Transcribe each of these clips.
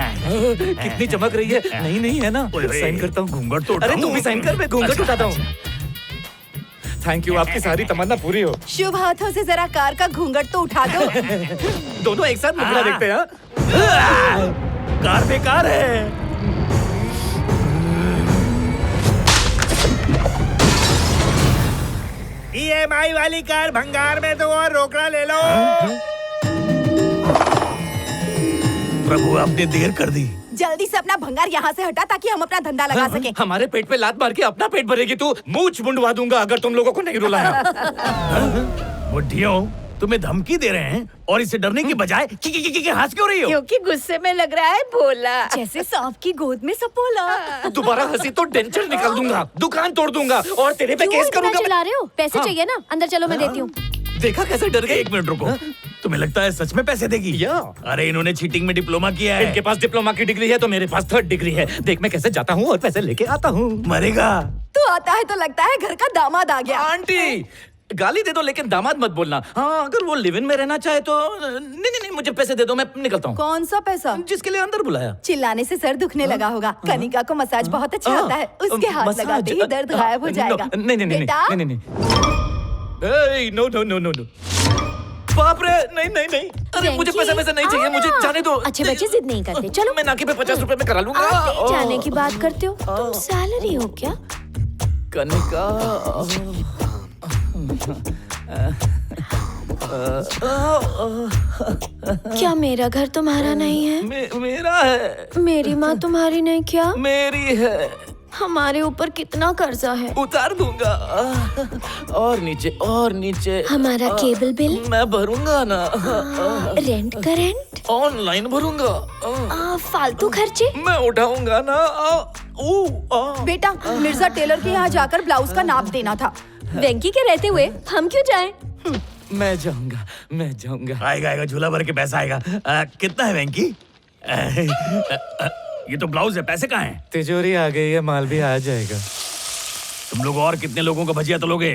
कितनी चमक रही है। नहीं नहीं है ना, साइन करता हूँ। घूंघट तो अरे तू भी साइन कर, मैं घूंघट उठाता हूँ। थैंक यू, आपकी सारी तमन्ना पूरी हो। शुभ हाथों से जरा कार का घूंघट तो उठा दो। दोनों एक साथ मुकरा देखते हैं। कार बेकार है। EMI वाली कार भंगार में दो और रोकड़ा ले लो। प्रभु आपने देर कर दी। जल्दी से अपना भंगार यहाँ से हटा ताकि हम अपना धंधा लगा सकें। हमारे पेट पे लात मार के अपना पेट भरेगी तू। मूंछ मुंडवा दूंगा अगर तुम लोगों को नहीं रुलाया। बुढ़ियों, तुम्हें धमकी दे रहे हैं और इसे डरने की बजाय की हंस क्यों रही हो? क्योंकि गुस्से में लग रहा है भोला। जैसे सांप की गोद में सपोला। दोबारा हंसी तो डेंचर निकाल दूंगा, दुकान तोड़ दूंगा और तेरे पे केस करूंगा। चिल्ला रहे हो? पैसे चाहिए ना? अंदर चलो, मैं देती हूँ। देखा कैसे डर गए। एक मिनट रुको, तुम्हें लगता है सच में पैसे देगी? अरे इन्होंने चीटिंग में डिप्लोमा किया है। इनके पास डिप्लोमा की डिग्री है तो मेरे पास 3rd डिग्री है। देख मैं कैसे जाता हूँ और पैसे लेके आता हूँ। मरेगा। तू आता है तो लगता है घर का दामाद आ गया। आंटी गाली दे दो लेकिन दामाद मत बोलना। हाँ अगर वो लिव इन में रहना चाहे तो नहीं मुझे पैसे दे दो, मैं निकलता हूँ। कौन सा पैसा? जिसके लिए अंदर बुलाया। चिल्लाने से सर दुखने लगा होगा। कनिका को मसाज बहुत अच्छा आता है, उसके हाथ लगाते ही दर्द गायब हो जाएगा। नहीं no no no no no. बाप रे, नहीं अरे मुझे पैसा नहीं चाहिए, मुझे जाने दो। अच्छे बच्चे जिद नहीं करते। चलो, मैं नाके पे 50 रुपए में करा लूंगा। आप नहीं जाने की बात करते हो? तुम सैलरी हो क्या? कनिका क्या मेरा घर तुम्हारा नहीं है? मेरा है। मेरी माँ तुम्हारी नहीं क्या? मेरी है। हमारे ऊपर कितना कर्जा है? उतार दूंगा। और नीचे हमारा केबल बिल मैं भरूंगा ना। रेंट का रेंट ऑनलाइन भरूंगा। फालतू खर्चे मैं उठाऊंगा ना। बेटा मिर्जा टेलर के यहाँ जाकर ब्लाउज का नाप देना था। वेंकी के रहते हुए हम क्यों जाएं? मैं जाऊंगा। आएगा झूला भर के पैसा आएगा। कितना है वेंकी? ये तो ब्लाउज है, पैसे कहाँ हैं? तिजोरी आ गई है, माल भी आ जाएगा। तुम लोग और कितने लोगों का भजिया तलोगे?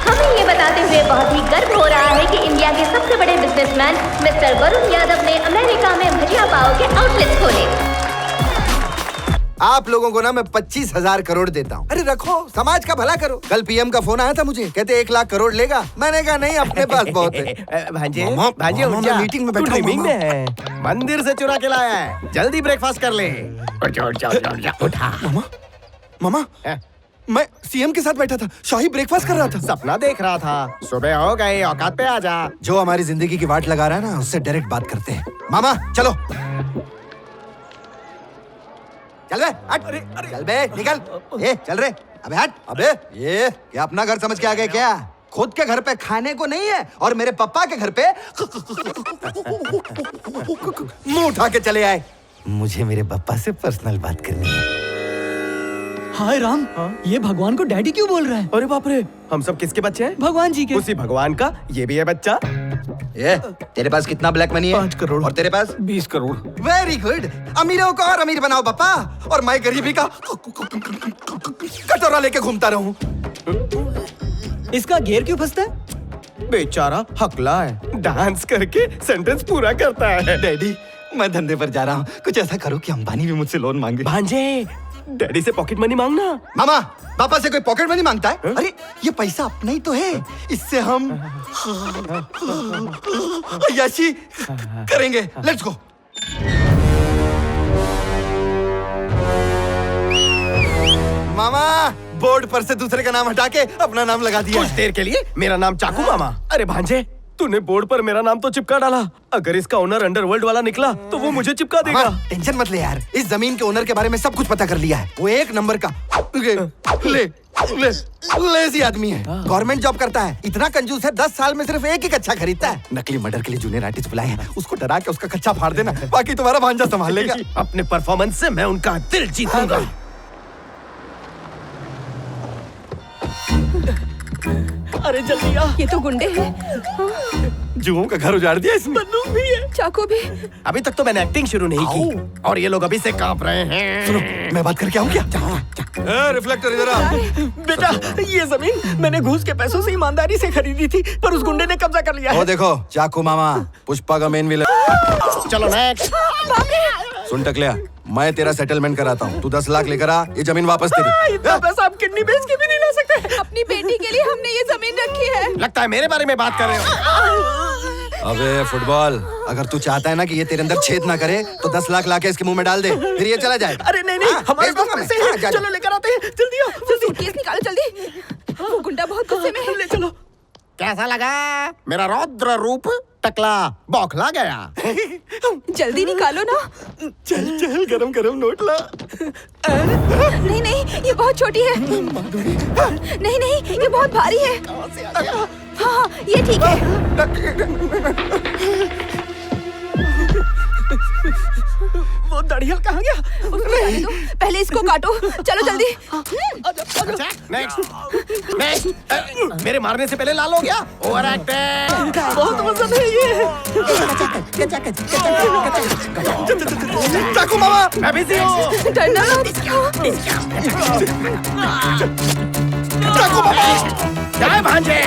हमें ये बताते हुए बहुत ही गर्व हो रहा है कि इंडिया के सबसे बड़े बिजनेसमैन मिस्टर वरुण यादव ने अमेरिका में भजिया पाव के आउटलेट्स खोले। आप लोगों को ना मैं 25,000 करोड़ देता हूँ। अरे रखो, समाज का भला करो। कल पीएम का फोन आया था मुझे, कहते 1 लाख करोड़ लेगा। मैंने कहा नहीं, अपने पास बहुत है। भांजे मामा, मैं मीटिंग में बैठा हूँ। मीटिंग में है, मंदिर से चुरा के लाया है। जल्दी ब्रेकफास्ट कर ले। उठा मामा, मैं सीएम के साथ बैठा था, शाही ब्रेकफास्ट कर रहा था। सपना देख रहा था। सुबह हो गई, औकात पे आ जा। जो हमारी जिंदगी की वाट लगा रहा है ना, उससे डायरेक्ट बात करते हैं। मामा चलो, चल बे, हट। चल बे, निकल। चल रे, अबे हट। अबे ये क्या अपना घर समझ के आ गए क्या? खुद के घर पे खाने को नहीं है और मेरे पापा के घर पे मुंह उठा के चले आए। मुझे मेरे पापा से पर्सनल बात करनी है। हाय राम, ये भगवान को डैडी क्यों बोल रहा है? अरे बाप रे, हम सब किसके बच्चे हैं? भगवान जी के। उसी भगवान का ये भी है बच्चा। ये तेरे पास कितना ब्लैक मनी है? 5 करोड़। और तेरे पास? 20 करोड़। Very good. अमीरों को और अमीर बनाओ पापा, और मैं गरीबी का कटोरा लेके घूमता रहूं। इसका गियर क्यों फंसता है? बेचारा हकला है, डांस करके सेंटेंस पूरा करता है। डैडी मैं धंधे पर जा रहा हूँ, कुछ ऐसा करो कि अंबानी भी मुझसे लोन मांगे। भांजे, डैडी से पॉकेट मनी मांगना। मामा, पापा से कोई पॉकेट मनी मांगता है? अरे ये पैसा अपना ही तो है, इससे हम यशी करेंगे। Let's go. मामा, बोर्ड पर से दूसरे का नाम हटा के अपना नाम लगा दिया। कुछ देर के लिए मेरा नाम चाकू मामा। अरे भांजे, तूने बोर्ड पर मेरा नाम तो चिपका डाला। अगर इसका ओनर अंडरवर्ल्ड वाला निकला तो वो मुझे चिपका देगा। टेंशन मत ले यार, इस जमीन के ओनर के बारे में सब कुछ पता कर लिया है। वो 1 नंबर का लेजी आदमी है। गवर्नमेंट जॉब करता है, इतना कंजूस है, 10 साल में सिर्फ एक ही कच्चा खरीदता है। नकली मर्डर के लिए जूनियर आर्टिस्ट बुलाए हैं, उसको डरा के उसका कच्चा फाड़ देना, बाकी तुम्हारा भांजा संभाल लेगा। अपने परफॉर्मेंस से मैं उनका दिल जीतूंगा। अरे जल्दी आ, ये तो गुंडे हैं। जुओं का घर उजाड़ दिया इसने। बंदूक भी है, चाकू भी। अभी तक तो मैंने एक्टिंग शुरू नहीं की और ये लोग अभी से कांप रहे हैं। सुनो, मैं बात करके आऊं क्या? रिफ्लेक्टर इधर आ। बेटा ये जमीन मैंने घूस के पैसों से ईमानदारी से खरीदी थी, पर उस गुंडे ने कब्जा कर लिया वो है। देखो चाकू मामा, पुष्पा का मेन विलन। चलो नेक्स्ट। सुन टकलिया, मैं तेरा सेटलमेंट कराता हूँ। तू 10 लाख लेकर आ, ये जमीन वापस तेरी। इतना पैसा आप किडनी बेच के भी नहीं ला सकते। अपनी बेटी के लिए हमने ये जमीन रखी है। लगता है मेरे बारे में बात कर रहे हो। अबे फुटबॉल, अगर तू चाहता है ना कि ये तेरे अंदर छेद ना करे, तो 10 लाख लाके इसके मुंह में डाल दे, फिर ये चला जाए। अरे नहीं नहीं, हमारे पास पैसे हैं। चलो लेकर आते हैं, जल्दी आओ जल्दी। सूटकेस निकालो जल्दी। वो गुंडा बहुत गुस्से में है। ले चलो। कैसा लगा मेरा रौद्र रूप? टकला बौखला गया। जल्दी निकालो ना। चल चल, गरम गरम नोट ला। नहीं नहीं, ये बहुत छोटी है। नहीं नहीं, ये बहुत भारी है। हाँ ये ठीक है। वो दड़ियल कहाँ गया? उसमें रहने दो, पहले इसको काटो। चलो जल्दी। नेक्स्ट। मेरे मारने से पहले लाल हो गया। Over acting. बहुत वजन है ये। चाकू मामा, मैं बिजी हूँ। डरना मत। चाकू मामा। जय भांजे।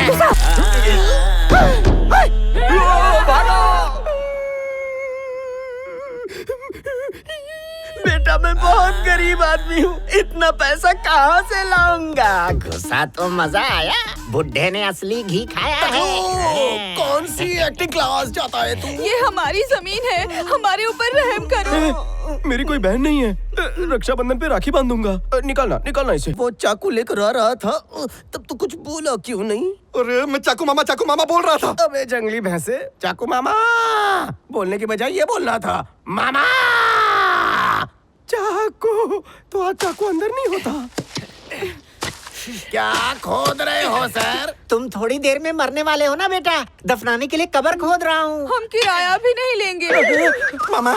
बेटा मैं बहुत गरीब आदमी हूँ, इतना पैसा कहाँ से लाऊंगा? घुसा तो मजा आया, बुड्ढे ने असली घी खाया है। कौन सी एक्टिंग क्लास जाता है तू? ये हमारी जमीन है, हमारे ऊपर रहम करो। मेरी कोई बहन नहीं है, रक्षाबंधन पे राखी बांधूंगा। निकालना निकालना इसे। वो चाकू लेकर आ रहा था, तब तो कुछ बोला क्यों नहीं? अरे मैं चाकू मामा बोल रहा था। अबे जंगली भैंसे, चाकू मामा बोलने की बजाय ये बोलना था, मामा चाकू। तो आज चाकू अंदर नहीं होता। क्या खोद रहे हो सर? तुम थोड़ी देर में मरने वाले हो ना बेटा, दफनाने के लिए कब्र खोद रहा हूँ। हम किराया भी नहीं लेंगे। मामा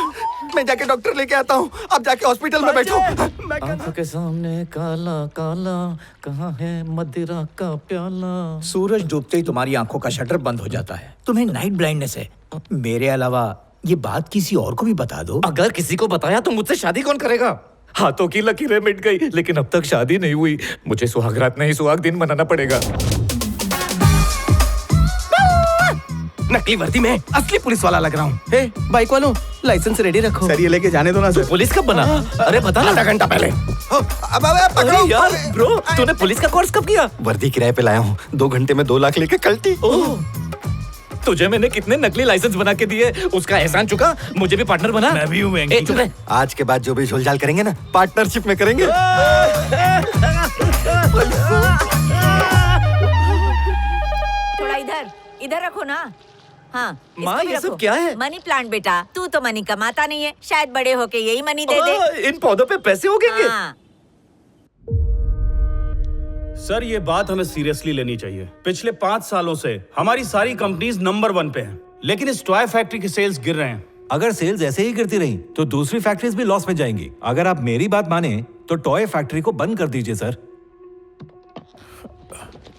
मैं जाके डॉक्टर लेके आता हूँ, आप जाके हॉस्पिटल में बैठो। आंखों के सामने काला काला, कहाँ है मदिरा का प्याला। सूरज डूबते ही तुम्हारी आंखों का शटर बंद हो जाता है। तुम्हें नाइट ब्लाइंडनेस है। मेरे अलावा ये बात किसी और को भी बता दो। अगर किसी को बताया तो मुझसे शादी कौन करेगा? हाथों की लकीरें मिट गई, लेकिन अब तक शादी नहीं हुई। मुझे सुहागरात नहीं, सुहाग दिन मनाना पड़ेगा। नकली वर्दी में असली पुलिस वाला लग रहा हूँ। हे बाइक वालों, लाइसेंस रेडी रखो। सर ये लेके जाने दो ना सर। पुलिस कब बना? अरे बता ना। आधा घंटा पहले। अब पकड़ो। अरे यार ब्रो, तूने पुलिस का कोर्स कब किया? वर्दी किराए पे लाया हूँ, 2 घंटे में 2 लाख लेके कल्टी। तुझे मैंने कितने नकली लाइसेंस बना के दिए, उसका एहसान चुका। मुझे भी पार्टनर बना। मैं भी हूँ। ए, चुप रह। आज के बाद जो भी झोलझाल करेंगे ना, पार्टनरशिप में करेंगे। थोड़ा इधर इधर रखो ना। हाँ माँ, ये सब क्या है? मनी प्लांट बेटा, तू तो मनी कमाता नहीं है, शायद बड़े होके यही मनी दे दे। इन पौधों पे पैसे उगेंगे? हाँ। सर ये बात हमें सीरियसली लेनी चाहिए। पिछले 5 सालों से हमारी सारी कंपनीज नंबर 1 पे हैं, लेकिन इस टॉय फैक्ट्री के सेल्स गिर रहे हैं। अगर सेल्स ऐसे ही गिरती रही तो दूसरी फैक्ट्रीज भी लॉस में जाएंगी। अगर आप मेरी बात माने तो टॉय फैक्ट्री को बंद कर दीजिए सर।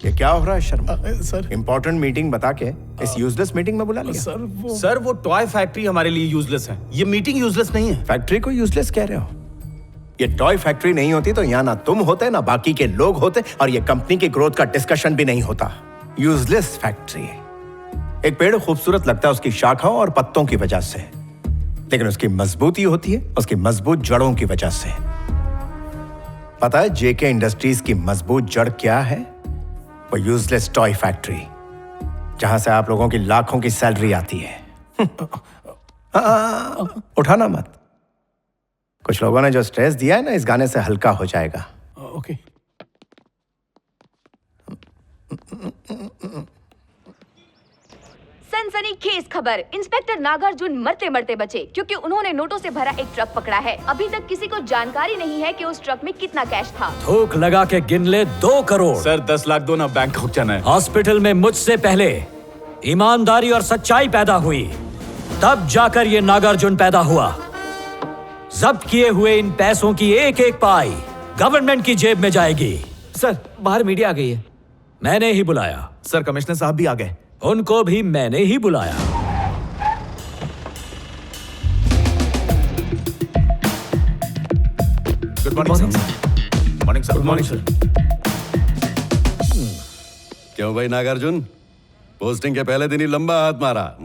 ये क्या हो रहा है शर्मा? सर इंपॉर्टेंट मीटिंग बता के इस यूजलेस मीटिंग में बुला लिया। सर वो टॉय फैक्ट्री हमारे लिए यूजलेस है, ये मीटिंग यूजलेस नहीं है। फैक्ट्री को यूजलेस कह रहे हो? ये टॉय फैक्ट्री नहीं होती तो यहाँ ना तुम होते ना बाकी के लोग होते, और ये कंपनी की ग्रोथ का डिस्कशन भी नहीं होता। Useless factory. एक पेड़ खूबसूरत लगता है उसकी शाखाओं और पत्तों की वजह से, लेकिन उसकी मजबूती होती है उसकी मजबूत जड़ों की वजह से। पता है जेके इंडस्ट्रीज की मजबूत जड़ क्या है? वो यूजलेस टॉय फैक्ट्री, जहां से आप लोगों की लाखों की सैलरी आती है। उठाना मत। कुछ लोगों ने जो स्ट्रेस दिया है ना, इस गाने से हल्का हो जाएगा। ओके। सनसनीखेज खबर, इंस्पेक्टर नागार्जुन मरते मरते बचे क्योंकि उन्होंने नोटों से भरा एक ट्रक पकड़ा है। अभी तक किसी को जानकारी नहीं है कि उस ट्रक में कितना कैश था। थूक लगा के गिन ले 2 करोड़। सर 10 लाख दो ना, बैंकॉक जाना है। हॉस्पिटल में मुझसे पहले ईमानदारी और सच्चाई पैदा हुई, तब जाकर ये नागार्जुन पैदा हुआ। जब्त किए हुए इन पैसों की एक एक पाई गवर्नमेंट की जेब में जाएगी। सर बाहर मीडिया आ गई है। मैंने ही बुलाया। सर कमिश्नर साहब भी आ गए। उनको भी मैंने ही बुलाया। Good morning sir. Morning sir. Good morning sir. क्यों भाई नागार्जुन, पोस्टिंग के पहले दिन ही लंबा हाथ मारा?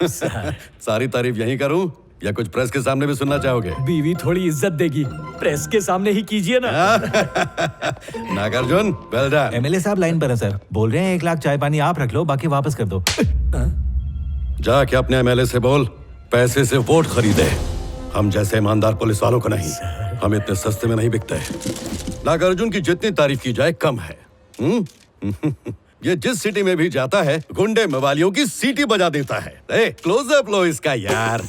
सारी तारीफ यहीं करूं या कुछ प्रेस के सामने भी सुनना चाहोगे? बीवी थोड़ी इज्जत देगी, प्रेस के सामने ही कीजिए ना। Nagarjuna, well done. एमएलए साहब लाइन पर है सर, बोल रहे हैं 1 लाख चाय पानी आप रख लो, बाकी वापस कर दो। जाके अपने एमएलए से बोल पैसे से वोट खरीदे, हम जैसे ईमानदार पुलिस वालों को नहीं। हम इतने सस्ते में नहीं बिकते। नागार्जुन की जितनी तारीफ की जाए कम है। ये जिस सिटी में भी जाता है गुंडे मवालियों की सीटी बजा देता है। क्लोजअप लो इसका यार।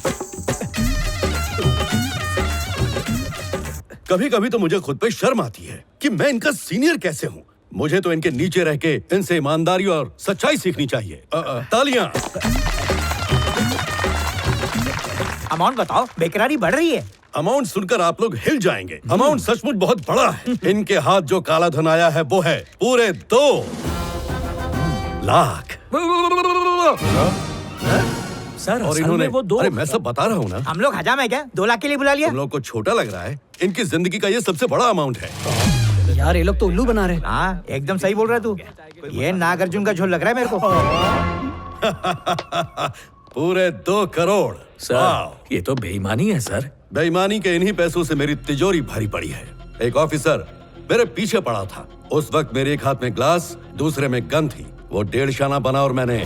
कभी कभी तो मुझे खुद पे शर्म आती है कि मैं इनका सीनियर कैसे हूँ। मुझे तो इनके नीचे रह के इनसे ईमानदारी और सच्चाई सीखनी चाहिए। तालियां। अमाउंट बताओ, बेकरारी बढ़ रही है। अमाउंट सुनकर आप लोग हिल जाएंगे। अमाउंट सचमुच बहुत बड़ा है। इनके हाथ जो काला धन आया है वो है पूरे 2 लाख। सर और इन्होंने वो 2। अरे मैं सब बता रहा हूँ ना। हम लोग हजाम है क्या? 2 लाख के लिए बुला लिया? तुम लोग को छोटा लग रहा है, इनकी जिंदगी का ये सबसे बड़ा अमाउंट है। यार ये लोग तो उल्लू बना रहे। हाँ एकदम सही बोल रहा है तू। ये नागार्जुन का झोल लग रहा है मेरे को। पूरे 2 करोड़। सर ये तो बेईमानी है सर। बेईमानी के इन्हीं पैसों से मेरी तिजोरी भारी पड़ी है। एक ऑफिसर मेरे पीछे पड़ा था। उस वक्त मेरे एक हाथ में ग्लास, दूसरे में गन थी। वो 1.5 शाना बना और मैंने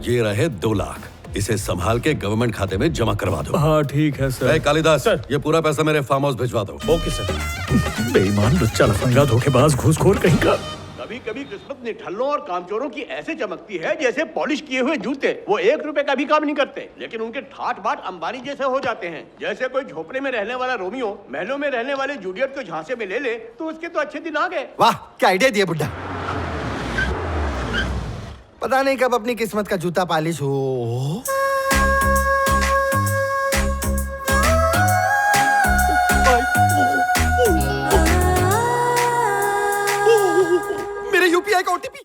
ये रहे 2 लाख। इसे संभाल के गवर्नमेंट खाते में जमा करवा दो। हाँ ठीक है सर। कालिदास सर, ये पूरा पैसा मेरे फार्म हाउस भिजवा दो। Okay sir. बेईमान, लुच्चा, लफंगा, धोखेबाज, घूसखोर कहीं का। कभी कभी किस्मत निठल्लों और कामचोरों की ऐसे चमकती है जैसे पॉलिश किए हुए जूते। वो 1 रुपए का भी काम नहीं करते, लेकिन उनके ठाट बाट अंबानी जैसे हो जाते हैं। जैसे कोई झोपड़े में रहने वाला रोमियो महलों में रहने वाले जूलियट को झांसे में ले ले तो उसके तो अच्छे दिन आ गए। वाह क्या आइडिया दिया बुड्ढा। पता नहीं कब अपनी किस्मत का जूता पालिश हो।